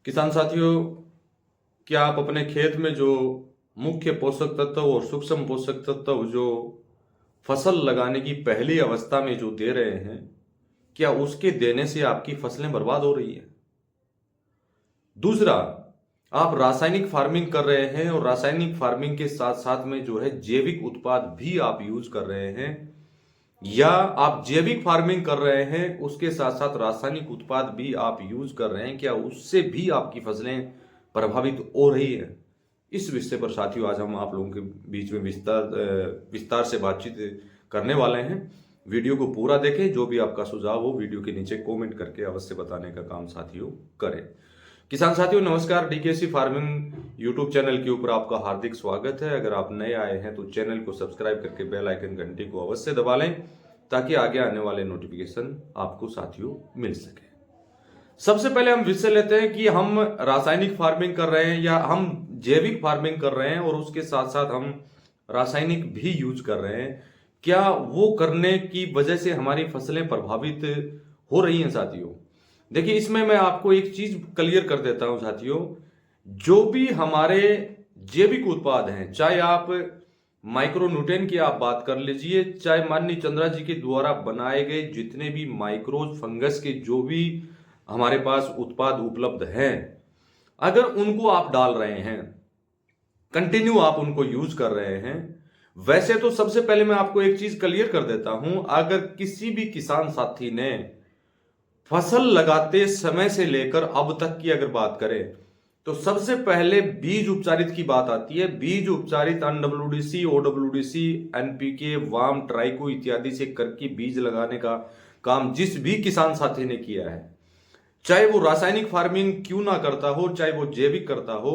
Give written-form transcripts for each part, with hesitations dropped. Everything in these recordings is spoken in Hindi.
किसान साथियों, क्या आप अपने खेत में जो मुख्य पोषक तत्व और सूक्ष्म पोषक तत्व जो फसल लगाने की पहली अवस्था में जो दे रहे हैं, क्या उसके देने से आपकी फसलें बर्बाद हो रही हैं? दूसरा, आप रासायनिक फार्मिंग कर रहे हैं और रासायनिक फार्मिंग के साथ साथ में जो है जैविक उत्पाद भी आप यूज कर रहे हैं, या आप जैविक फार्मिंग कर रहे हैं उसके साथ साथ रासायनिक उत्पाद भी आप यूज कर रहे हैं, क्या उससे भी आपकी फसलें प्रभावित हो रही है? इस विषय पर साथियों आज हम आप लोगों के बीच में विस्तार से बातचीत करने वाले हैं। वीडियो को पूरा देखें। जो भी आपका सुझाव हो वीडियो के नीचे कमेंट करके अवश्य बताने का काम साथियों करें। किसान साथियों नमस्कार, डीकेसी फार्मिंग यूट्यूब चैनल के ऊपर आपका हार्दिक स्वागत है। अगर आप नए आए हैं तो चैनल को सब्सक्राइब करके बेल आइकन घंटी को अवश्य दबा लें ताकि आगे आने वाले नोटिफिकेशन आपको साथियों मिल सके। सबसे पहले हम विषय लेते हैं कि हम रासायनिक फार्मिंग कर रहे हैं या हम जैविक फार्मिंग कर रहे हैं और उसके साथ साथ हम रासायनिक भी यूज कर रहे हैं, क्या वो करने की वजह से हमारी फसलें प्रभावित हो रही हैं साथियों? देखिए, इसमें मैं आपको एक चीज क्लियर कर देता हूं साथियों। जो भी हमारे जैविक उत्पाद हैं, चाहे आप माइक्रोन्यूट्रिएंट की आप बात कर लीजिए, चाहे माननीय चंद्रा जी के द्वारा बनाए गए जितने भी माइक्रोज फंगस के जो भी हमारे पास उत्पाद उपलब्ध हैं, अगर उनको आप डाल रहे हैं, कंटिन्यू आप उनको यूज कर रहे हैं, वैसे तो सबसे पहले मैं आपको एक चीज क्लियर कर देता हूं। अगर किसी भी किसान साथी ने फसल लगाते समय से लेकर अब तक की अगर बात करें तो सबसे पहले बीज उपचारित की बात आती है। बीज उपचारित NWDC, OWDC, NPK, वाम, ट्राइको इत्यादि से करके बीज लगाने का काम जिस भी किसान साथी ने किया है, चाहे वो रासायनिक फार्मिंग क्यों ना करता हो, चाहे वो जैविक करता हो,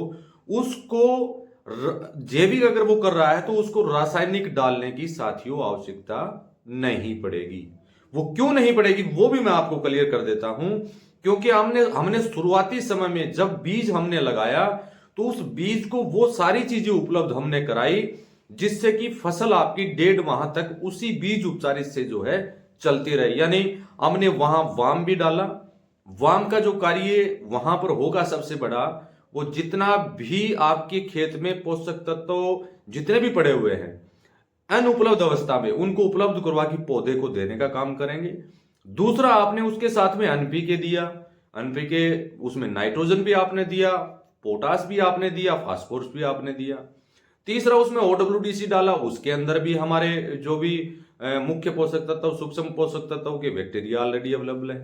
उसको जैविक अगर वो कर रहा है तो उसको रासायनिक डालने की साथियों आवश्यकता नहीं पड़ेगी। वो क्यों नहीं पड़ेगी वो भी मैं आपको क्लियर कर देता हूं। क्योंकि हमने शुरुआती समय में जब बीज हमने लगाया तो उस बीज को वो सारी चीजें उपलब्ध हमने कराई जिससे कि फसल आपकी 1.5 माह तक उसी बीज उपचारित से जो है चलती रही। यानी हमने वहां वाम भी डाला। वाम का जो कार्य वहां पर होगा सबसे बड़ा, वो जितना भी आपके खेत में पोषक तत्व जितने भी पड़े हुए हैं अनुपलब्ध अवस्था में, उनको उपलब्ध करवा के पौधे को देने का काम करेंगे। दूसरा, आपने उसके साथ में एनपीके दिया। एनपीके उसमें नाइट्रोजन भी आपने दिया, पोटास भी आपने दिया, फास्फोरस भी आपने दिया। तीसरा, उसमें ओडब्ल्यूडीसी डाला। उसके अंदर भी हमारे जो भी मुख्य पोषक तत्व, सूक्ष्म पोषक तत्व के बैक्टीरिया ऑलरेडी अवेलेबल है।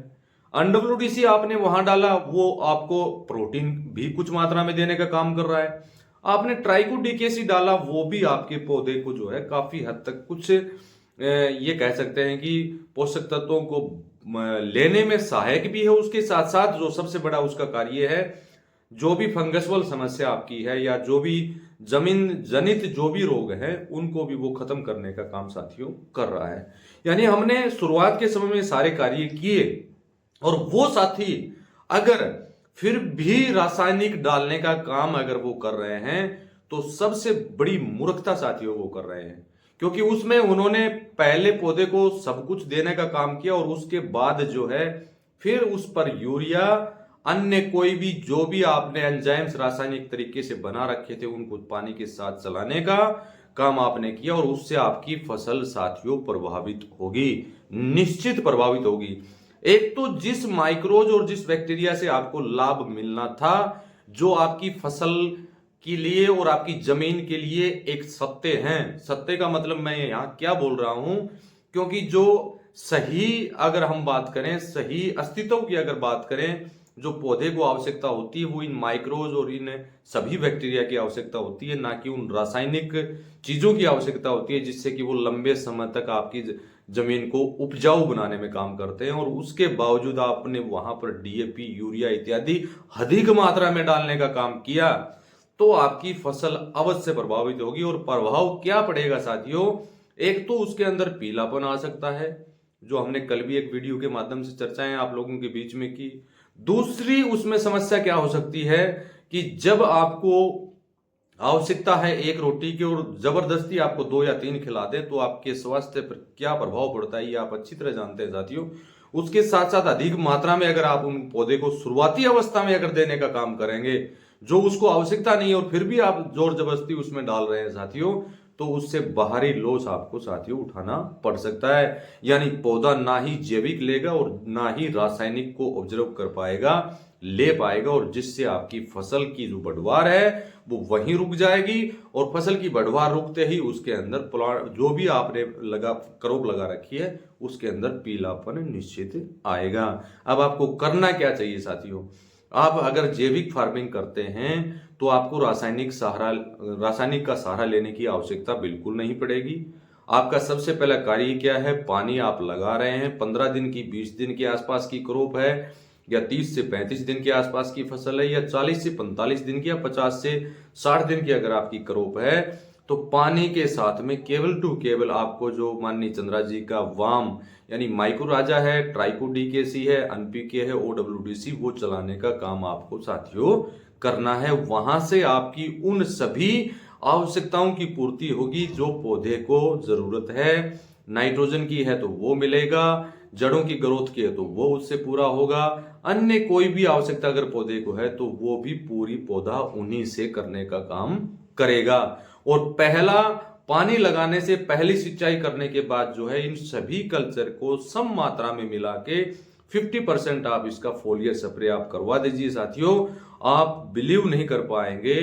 एनडब्ल्यूडीसी आपने वहां डाला, वो आपको प्रोटीन भी कुछ मात्रा में देने का काम कर रहा है। आपने ट्राइको डीकेसी डाला, वो भी आपके पौधे को जो है काफी हद तक कुछ ये कह सकते हैं कि पोषक तत्वों को लेने में सहायक भी है। उसके साथ साथ जो सबसे बड़ा उसका कार्य है, जो भी फंगसवल समस्या आपकी है या जो भी जमीन जनित जो भी रोग है उनको भी वो खत्म करने का काम साथियों कर रहा है। यानी हमने शुरुआत के समय में सारे कार्य किए और वो साथी अगर फिर भी रासायनिक डालने का काम अगर वो कर रहे हैं तो सबसे बड़ी मूर्खता साथियों वो कर रहे हैं। क्योंकि उसमें उन्होंने पहले पौधे को सब कुछ देने का काम किया और उसके बाद जो है फिर उस पर यूरिया, अन्य कोई भी जो भी आपने एंजाइम्स रासायनिक तरीके से बना रखे थे उनको पानी के साथ चलाने का काम आपने किया और उससे आपकी फसल साथियों प्रभावित होगी, निश्चित प्रभावित होगी। एक तो जिस माइक्रोज और जिस बैक्टीरिया से आपको लाभ मिलना था, जो आपकी फसल के लिए और आपकी जमीन के लिए एक सत्ते हैं। सत्ते का मतलब मैं यहां क्या बोल रहा हूं, क्योंकि जो सही अगर हम बात करें, सही अस्तित्व की अगर बात करें, जो पौधे को आवश्यकता होती है वो इन माइक्रोज और इन सभी बैक्टीरिया की आवश्यकता होती है, ना कि उन रासायनिक चीजों की आवश्यकता होती है जिससे कि वो लंबे समय तक आपकी जमीन को उपजाऊ बनाने में काम करते हैं। और उसके बावजूद आपने वहां पर डीएपी, यूरिया इत्यादि अधिक मात्रा में डालने का काम किया तो आपकी फसल अवश्य प्रभावित होगी। और प्रभाव क्या पड़ेगा साथियों? एक तो उसके अंदर पीलापन आ सकता है, जो हमने कल भी एक वीडियो के माध्यम से चर्चाएं आप लोगों के बीच में की। दूसरी उसमें समस्या क्या हो सकती है कि जब आपको आवश्यकता है एक रोटी की और जबरदस्ती आपको 2 या 3 खिला दे तो आपके स्वास्थ्य पर क्या प्रभाव पड़ता है ये आप अच्छी तरह जानते हैं साथियों। उसके साथ साथ अधिक मात्रा में अगर आप उन पौधे को शुरुआती अवस्था में अगर देने का काम करेंगे, जो उसको आवश्यकता नहीं है और फिर भी आप जोर जबरदस्ती उसमें डाल रहे हैं साथियों, तो उससे बाहरी लॉस आपको साथियों उठाना पड़ सकता है। यानी पौधा ना ही जैविक लेगा और ना ही रासायनिक को ऑब्जर्व कर पाएगा, ले पाएगा, और जिससे आपकी फसल की जो बढ़वार है वो वहीं रुक जाएगी। और फसल की बढ़वार रुकते ही उसके अंदर प्लांट जो भी आपने क्रॉप लगा रखी है उसके अंदर पीलापन निश्चित आएगा। अब आपको करना क्या चाहिए साथियों, आप अगर जैविक फार्मिंग करते हैं तो आपको रासायनिक का सहारा लेने की आवश्यकता बिल्कुल नहीं पड़ेगी। आपका सबसे पहला कार्य क्या है, पानी आप लगा रहे हैं, 15 दिन की 20 दिन के आसपास की क्रॉप है, या 30 से 35 दिन के आसपास की फसल है, या 40 से 45 दिन की, या 50 से 60 दिन की अगर आपकी क्रॉप है, तो पानी के साथ में केवल टू केवल आपको जो माननीय चंद्रा जी का वाम यानी माइक्रो राजा है, ट्राइको डीकेसी है, एनपीके है, ओडब्ल्यूडीसी, वो चलाने का काम आपको साथियों करना है। वहां से आपकी उन सभी आवश्यकताओं की पूर्ति होगी जो पौधे को जरूरत है। नाइट्रोजन की है तो वो मिलेगा, जड़ों की ग्रोथ की है तो वो उससे पूरा होगा, अन्य कोई भी आवश्यकता अगर पौधे को है तो वो भी पूरी पौधा उन्हीं से करने का काम करेगा। और पहला पानी लगाने से पहली सिंचाई करने के बाद जो है इन सभी कल्चर को सम मात्रा में मिला के 50% आप इसका फोलियर स्प्रे आप करवा दीजिए साथियों। आप बिलीव नहीं कर पाएंगे,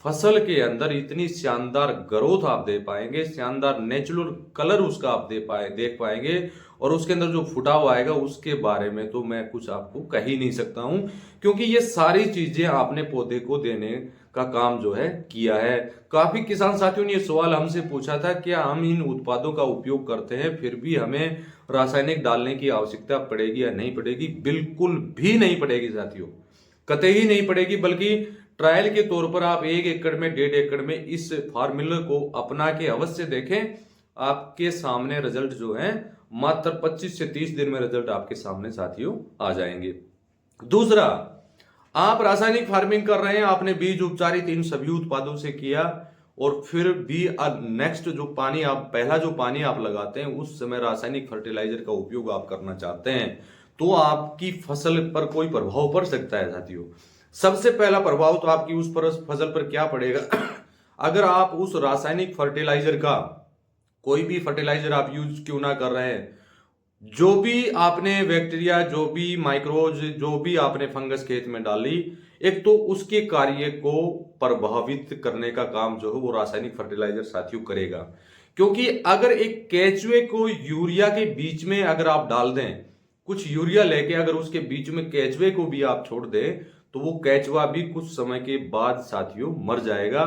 फसल के अंदर इतनी शानदार ग्रोथ आप दे पाएंगे, शानदार नेचुरल कलर उसका आप देख पाएंगे, और उसके अंदर जो फुटाव आएगा उसके बारे में तो मैं कुछ आपको कह ही नहीं सकता हूं, क्योंकि ये सारी चीजें आपने पौधे को देने का काम जो है किया है। काफी किसान साथियों ने ये सवाल हमसे पूछा था, क्या हम इन उत्पादों का उपयोग करते हैं फिर भी हमें रासायनिक डालने की आवश्यकता पड़ेगी या नहीं पड़ेगी? बिल्कुल भी नहीं पड़ेगी साथियों, कतई ही नहीं पड़ेगी। बल्कि ट्रायल के तौर पर आप 1 एकड़ में 1.5 एकड़ में इस फार्मूला को अपना के अवश्य देखें, आपके सामने रिजल्ट जो है मात्र 25 से 30 दिन में रिजल्ट आपके सामने साथियों आ जाएंगे। दूसरा, आप रासायनिक फार्मिंग कर रहे हैं, आपने बीज उपचारित इन सभी उत्पादों से किया, और फिर भी नेक्स्ट जो पानी आप पहला जो पानी आप लगाते हैं उस समय रासायनिक फर्टिलाइजर का उपयोग आप करना चाहते हैं, तो आपकी फसल पर कोई प्रभाव पड़ सकता है साथियों। सबसे पहला प्रभाव तो आपकी उस पर फसल पर क्या पड़ेगा अगर आप उस रासायनिक फर्टिलाइजर का कोई भी फर्टिलाइजर आप यूज क्यों ना कर रहे हैं, जो भी आपने बैक्टीरिया, जो भी माइक्रोज, जो भी आपने फंगस खेत में डाली, एक तो उसके कार्य को प्रभावित करने का काम जो है वो रासायनिक फर्टिलाइजर साथियों करेगा। क्योंकि अगर एक केचुए को यूरिया के बीच में अगर आप डाल दें, कुछ यूरिया लेके अगर उसके बीच में केचुए को भी आप छोड़ दें, तो वो केचुआ भी कुछ समय के बाद साथियों मर जाएगा।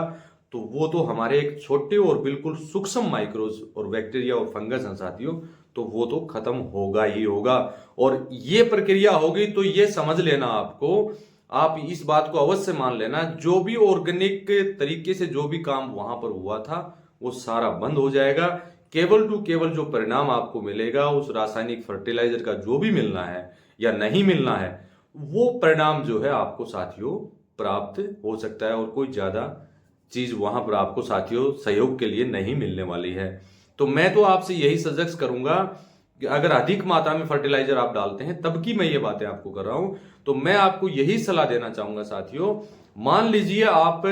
तो वो तो हमारे एक छोटे और बिल्कुल सूक्ष्म माइक्रोज और बैक्टीरिया और फंगस हैं साथियों, तो वो तो खत्म होगा ही होगा। और ये प्रक्रिया होगी तो ये समझ लेना आपको, आप इस बात को अवश्य मान लेना, जो भी ऑर्गेनिक तरीके से जो भी काम वहां पर हुआ था वो सारा बंद हो जाएगा। केवल टू केवल जो परिणाम आपको मिलेगा उस रासायनिक फर्टिलाइजर का जो भी मिलना है या नहीं मिलना है, वो परिणाम जो है आपको साथियों प्राप्त हो सकता है, और कोई ज्यादा चीज वहां पर आपको साथियों सहयोग के लिए नहीं मिलने वाली है। तो मैं तो आपसे यही सजेस्ट करूंगा कि अगर अधिक मात्रा में फर्टिलाइजर आप डालते हैं, तब की मैं ये बातें आपको कर रहा हूं, तो मैं आपको यही सलाह देना चाहूंगा साथियों। मान लीजिए आप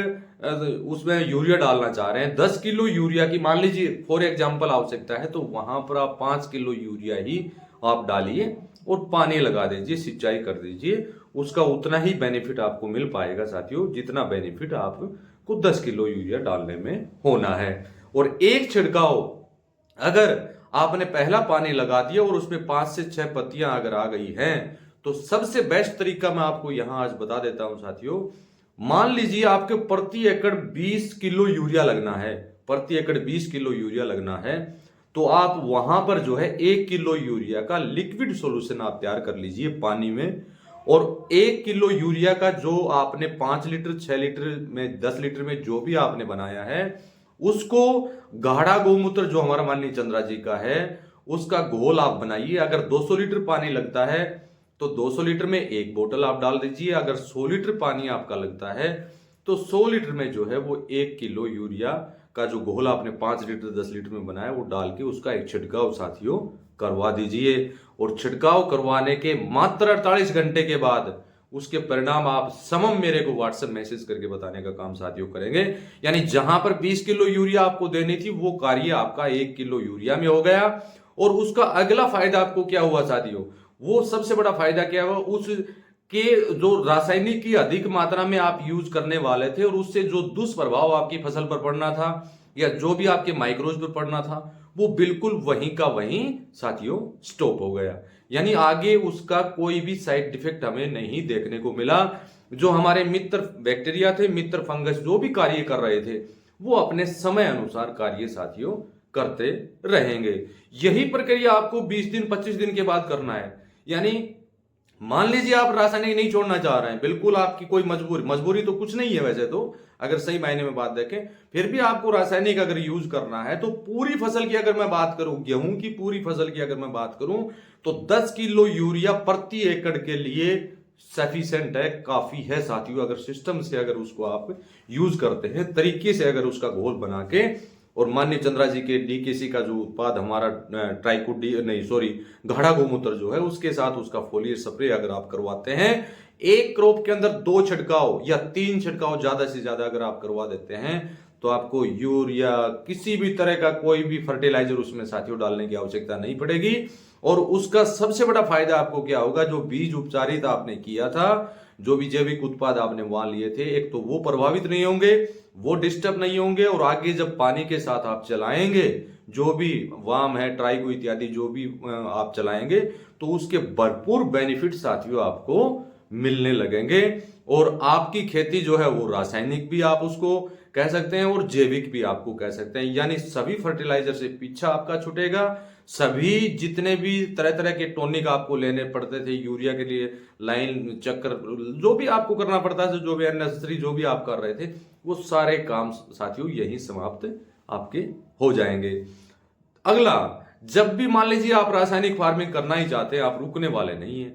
उसमें यूरिया डालना चाह रहे हैं, 10 किलो यूरिया की मान लीजिए फॉर एग्जाम्पल आवश्यकता है, तो वहां पर आप 5 किलो यूरिया ही आप डालिए और पानी लगा दीजिए, सिंचाई कर दीजिए, उसका उतना ही बेनिफिट आपको मिल पाएगा साथियों जितना बेनिफिट आपको 10 किलो यूरिया डालने में होना है। और एक छिड़काव अगर आपने पहला पानी लगा दिया और उसमें 5 से 6 पत्तियां अगर आ गई हैं, तो सबसे बेस्ट तरीका मैं आपको यहां आज बता देता हूं साथियों। मान लीजिए आपके प्रति एकड़ 20 किलो यूरिया लगना है, प्रति एकड़ 20 किलो यूरिया लगना है, तो आप वहां पर जो है 1 किलो यूरिया का लिक्विड सॉल्यूशन आप तैयार कर लीजिए पानी में, और 1 किलो यूरिया का जो आपने 5 लीटर 6 लीटर में 10 लीटर में जो भी आपने बनाया है, उसको गाढ़ा गौमूत्र जो हमारा माननीय चंद्रा जी का है उसका घोल आप बनाइए। अगर 200 लीटर पानी लगता है तो 200 लीटर में 1 बोतल आप डाल दीजिए। अगर 100 लीटर पानी आपका लगता है तो 100 लीटर में जो है वो 1 किलो यूरिया का जो घोल आपने 5 लीटर 10 लीटर में बनाया वो डाल के उसका एक छिड़काव साथियों करवा दीजिए। और छिड़काव करवाने के मात्र 48 घंटे के बाद उसके परिणाम आप समम मेरे को व्हाट्सएप मैसेज करके बताने का काम साथियों करेंगे। यानी जहां पर 20 किलो यूरिया आपको देनी थी वो कार्य आपका 1 किलो यूरिया में हो गया। और उसका अगला फायदा आपको क्या हुआ साथियों, वो सबसे बड़ा फायदा क्या हुआ, उस के जो रासायनिक की अधिक मात्रा में आप यूज करने वाले थे और उससे जो दुष्प्रभाव आपकी फसल पर पड़ना था या जो भी आपके माइक्रोज पर पड़ना था वो बिल्कुल वहीं का वहीं साथियों स्टॉप हो गया। यानी आगे उसका कोई भी साइड इफेक्ट हमें नहीं देखने को मिला। जो हमारे मित्र बैक्टीरिया थे, मित्र फंगस जो भी कार्य कर रहे थे वो अपने समय अनुसार कार्य साथियों करते रहेंगे। यही प्रक्रिया आपको 20 दिन 25 दिन के बाद करना है। यानी मान लीजिए आप रासायनिक नहीं छोड़ना चाह रहे हैं, बिल्कुल आपकी कोई मजबूरी तो कुछ नहीं है वैसे तो, अगर सही मायने में बात देखें, फिर भी आपको रासायनिक अगर यूज करना है तो पूरी फसल की अगर मैं बात करूं, गेहूं की पूरी फसल की अगर मैं बात करूं तो 10 किलो यूरिया प्रति एकड़ के लिए सफिशिएंट है, काफी है साथियों। अगर सिस्टम से अगर उसको आप यूज करते हैं, तरीके से अगर उसका घोल बना के, और माननीय चंद्रा जी के डीकेसी का जो उत्पाद हमारा गाढ़ा गोमूत्र जो है उसके साथ उसका फोलियर स्प्रे अगर आप करवाते हैं, एक क्रॉप के अंदर 2 छिड़काव या 3 छिड़काव ज्यादा से ज्यादा अगर आप करवा देते हैं तो आपको यूरिया किसी भी तरह का कोई भी फर्टिलाइजर उसमें साथियों डालने की आवश्यकता नहीं पड़ेगी। और उसका सबसे बड़ा फायदा आपको क्या होगा, जो बीज उपचारित आपने किया था, जो भी जैविक उत्पाद आपने वहां लिए थे, एक तो वो प्रभावित नहीं होंगे, वो डिस्टर्ब नहीं होंगे, और आगे जब पानी के साथ आप चलाएंगे जो भी वाम है, ट्राइको इत्यादि जो भी आप चलाएंगे तो उसके भरपूर बेनिफिट साथियों आपको मिलने लगेंगे। और आपकी खेती जो है वो रासायनिक भी आप उसको कह सकते हैं और जैविक भी आपको कह सकते हैं। यानी सभी फर्टिलाइजर से पीछा आपका छूटेगा। सभी जितने भी तरह तरह के टॉनिक आपको लेने पड़ते थे यूरिया के लिए, लाइन चक्कर जो भी आपको करना पड़ता था, जो भी अननेसेसरी जो भी आप कर रहे थे, वो सारे काम साथियों यही समाप्त आपके हो जाएंगे। अगला, जब भी मान लीजिए आप रासायनिक फार्मिंग करना ही चाहते हैं, आप रुकने वाले नहीं है,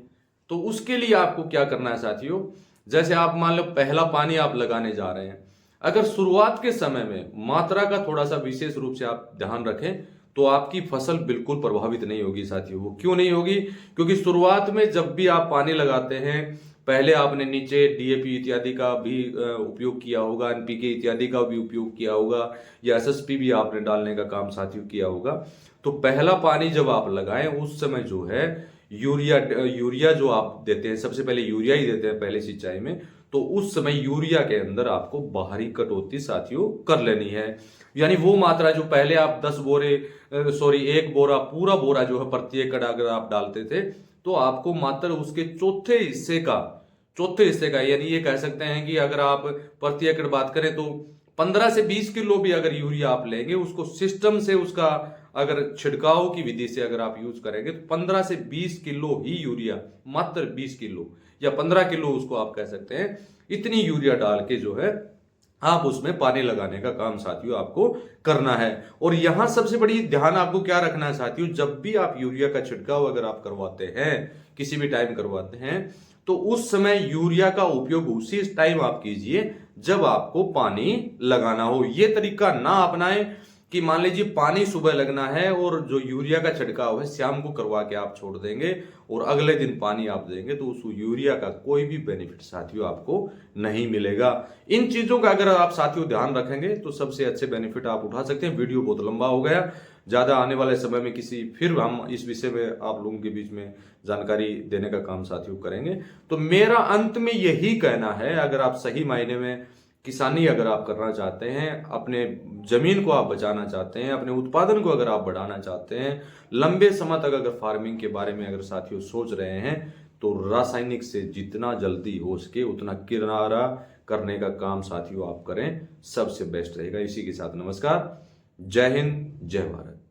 तो उसके लिए आपको क्या करना है साथियों, जैसे आप मान लो पहला पानी आप लगाने जा रहे हैं, अगर शुरुआत के समय में मात्रा का थोड़ा सा विशेष रूप से आप ध्यान रखें तो आपकी फसल बिल्कुल प्रभावित नहीं होगी साथियों। वो क्यों नहीं होगी, क्योंकि शुरुआत में जब भी आप पानी लगाते हैं, पहले आपने नीचे डीएपी इत्यादि का भी उपयोग किया होगा, एनपीके इत्यादि का भी उपयोग किया होगा, या एसएसपी भी आपने डालने का काम साथियों किया होगा। तो पहला पानी जब आप लगाएं उस समय जो है यूरिया जो आप देते हैं, सबसे पहले यूरिया ही देते हैं पहले सिंचाई में, तो उस समय यूरिया के अंदर आपको बाहरी कटौती साथियों कर लेनी है। यानी वो मात्रा जो पहले आप 1 बोरा पूरा बोरा जो है प्रति एकड़ अगर आप डालते थे, तो आपको मात्र उसके चौथे हिस्से का यानी ये कह सकते हैं कि अगर आप प्रति एकड़ बात करें तो 15 से 20 किलो भी अगर यूरिया आप लेंगे, उसको सिस्टम से उसका अगर छिड़काव की विधि से अगर आप यूज करेंगे तो 15 से 20 किलो ही यूरिया, मात्र 20 किलो या 15 किलो उसको आप कह सकते हैं, इतनी यूरिया डाल के जो है आप उसमें पानी लगाने का काम साथियों आपको करना है। और यहां सबसे बड़ी ध्यान आपको क्या रखना है साथियों, जब भी आप यूरिया का छिड़काव अगर आप करवाते हैं, किसी भी टाइम करवाते हैं, तो उस समय यूरिया का उपयोग उसी टाइम आप कीजिए जब आपको पानी लगाना हो। ये तरीका ना अपनाएं कि मान लीजिए पानी सुबह लगना है और जो यूरिया का छिड़काव है शाम को करवा के आप छोड़ देंगे और अगले दिन पानी आप देंगे, तो उस यूरिया का कोई भी बेनिफिट साथियों आपको नहीं मिलेगा। इन चीजों का अगर आप साथियों ध्यान रखेंगे तो सबसे अच्छे बेनिफिट आप उठा सकते हैं। वीडियो बहुत लंबा हो गया, ज्यादा आने वाले समय में फिर हम इस विषय में आप लोगों के बीच में जानकारी देने का काम साथियों करेंगे। तो मेरा अंत में यही कहना है, अगर आप सही मायने में किसानी अगर आप करना चाहते हैं, अपने जमीन को आप बचाना चाहते हैं, अपने उत्पादन को अगर आप बढ़ाना चाहते हैं, लंबे समय तक अगर फार्मिंग के बारे में अगर साथियों सोच रहे हैं, तो रासायनिक से जितना जल्दी हो सके उतना किनारा करने का काम साथियों आप करें, सबसे बेस्ट रहेगा। इसी के साथ नमस्कार, जय हिंद, जय भारत।